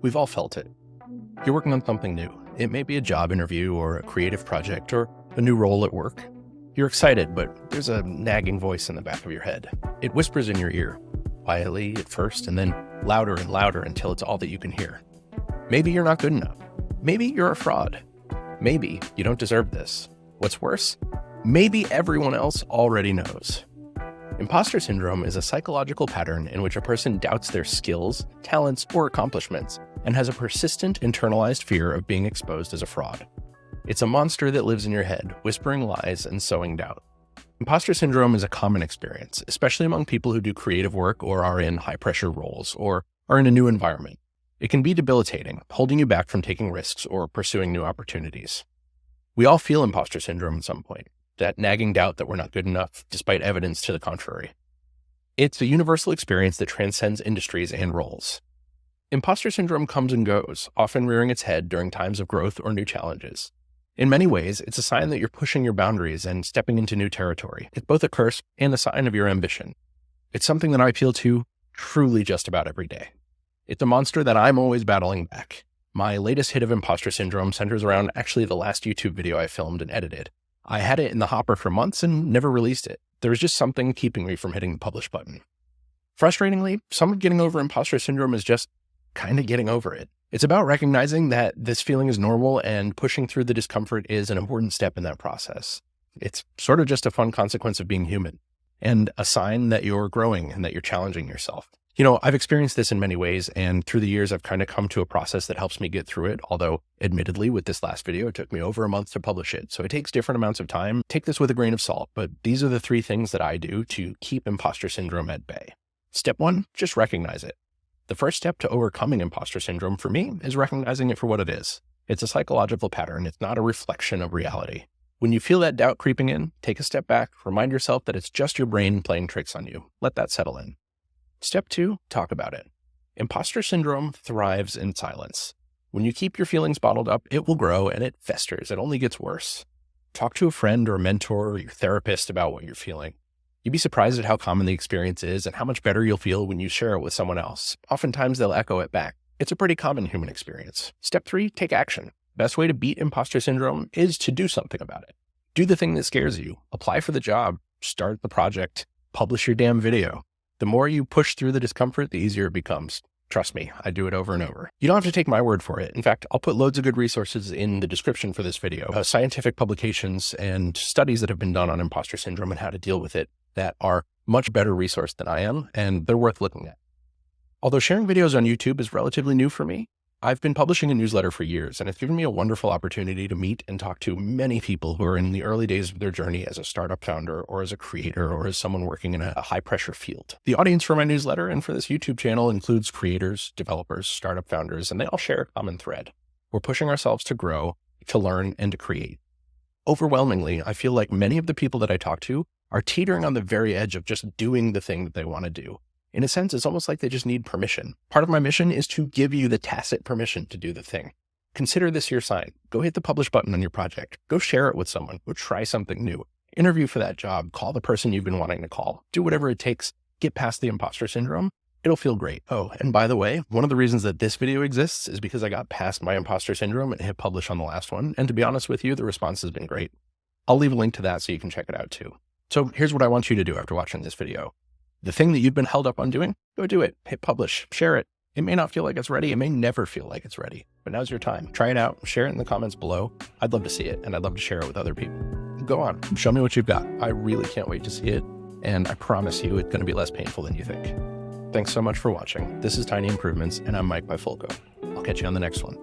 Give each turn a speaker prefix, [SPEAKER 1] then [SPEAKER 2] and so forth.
[SPEAKER 1] We've all felt it. You're working on something new. It may be a job interview or a creative project or a new role at work. You're excited, but there's a nagging voice in the back of your head. It whispers in your ear, quietly at first, and then louder and louder until it's all that you can hear. Maybe you're not good enough. Maybe you're a fraud. Maybe you don't deserve this. What's worse, maybe everyone else already knows. Imposter syndrome is a psychological pattern in which a person doubts their skills, talents, or accomplishments, and has a persistent internalized fear of being exposed as a fraud. It's a monster that lives in your head, whispering lies and sowing doubt. Imposter syndrome is a common experience, especially among people who do creative work or are in high-pressure roles or are in a new environment. It can be debilitating, holding you back from taking risks or pursuing new opportunities. We all feel imposter syndrome at some point, that nagging doubt that we're not good enough, despite evidence to the contrary. It's a universal experience that transcends industries and roles. Imposter syndrome comes and goes, often rearing its head during times of growth or new challenges. In many ways, it's a sign that you're pushing your boundaries and stepping into new territory. It's both a curse and a sign of your ambition. It's something that I appeal to truly just about every day. It's a monster that I'm always battling back. My latest hit of imposter syndrome centers around actually the last YouTube video I filmed and edited. I had it in the hopper for months and never released it. There was just something keeping me from hitting the publish button. Frustratingly, some of getting over imposter syndrome is just kind of getting over it. It's about recognizing that this feeling is normal and pushing through the discomfort is an important step in that process. It's sort of just a fun consequence of being human and a sign that you're growing and that you're challenging yourself. You know, I've experienced this in many ways, and through the years, I've kind of come to a process that helps me get through it. Although admittedly, with this last video, it took me over a month to publish it. So it takes different amounts of time. Take this with a grain of salt, but these are the 3 things that I do to keep imposter syndrome at bay. Step 1, just recognize it. The first step to overcoming imposter syndrome for me is recognizing it for what it is. It's a psychological pattern. It's not a reflection of reality. When you feel that doubt creeping in, take a step back, remind yourself that it's just your brain playing tricks on you. Let that settle in. Step 2, talk about it. Imposter syndrome thrives in silence. When you keep your feelings bottled up, it will grow and it festers. It only gets worse. Talk to a friend or a mentor or your therapist about what you're feeling. You'd be surprised at how common the experience is and how much better you'll feel when you share it with someone else. Oftentimes they'll echo it back. It's a pretty common human experience. Step 3, take action. Best way to beat imposter syndrome is to do something about it. Do the thing that scares you. Apply for the job, start the project, publish your damn video. The more you push through the discomfort, the easier it becomes. Trust me, I do it over and over. You don't have to take my word for it. In fact, I'll put loads of good resources in the description for this video, scientific publications and studies that have been done on imposter syndrome and how to deal with it that are much better resourced than I am, and they're worth looking at. Although sharing videos on YouTube is relatively new for me, I've been publishing a newsletter for years, and it's given me a wonderful opportunity to meet and talk to many people who are in the early days of their journey as a startup founder or as a creator or as someone working in a high-pressure field. The audience for my newsletter and for this YouTube channel includes creators, developers, startup founders, and they all share a common thread. We're pushing ourselves to grow, to learn, and to create. Overwhelmingly, I feel like many of the people that I talk to are teetering on the very edge of just doing the thing that they want to do. In a sense, it's almost like they just need permission. Part of my mission is to give you the tacit permission to do the thing. Consider this your sign. Go hit the publish button on your project. Go share it with someone. Go try something new. Interview for that job. Call the person you've been wanting to call. Do whatever it takes. Get past the imposter syndrome. It'll feel great. Oh, and by the way, one of the reasons that this video exists is because I got past my imposter syndrome and hit publish on the last one. And to be honest with you, the response has been great. I'll leave a link to that so you can check it out too. So here's what I want you to do after watching this video. The thing that you've been held up on doing, go do it. Hit publish, share it. It may not feel like it's ready. It may never feel like it's ready, but now's your time. Try it out, share it in the comments below. I'd love to see it, and I'd love to share it with other people. Go on, show me what you've got. I really can't wait to see it, and I promise you it's going to be less painful than you think. Thanks so much for watching. This is Tiny Improvements, and I'm Mike Bifulco. I'll catch you on the next one.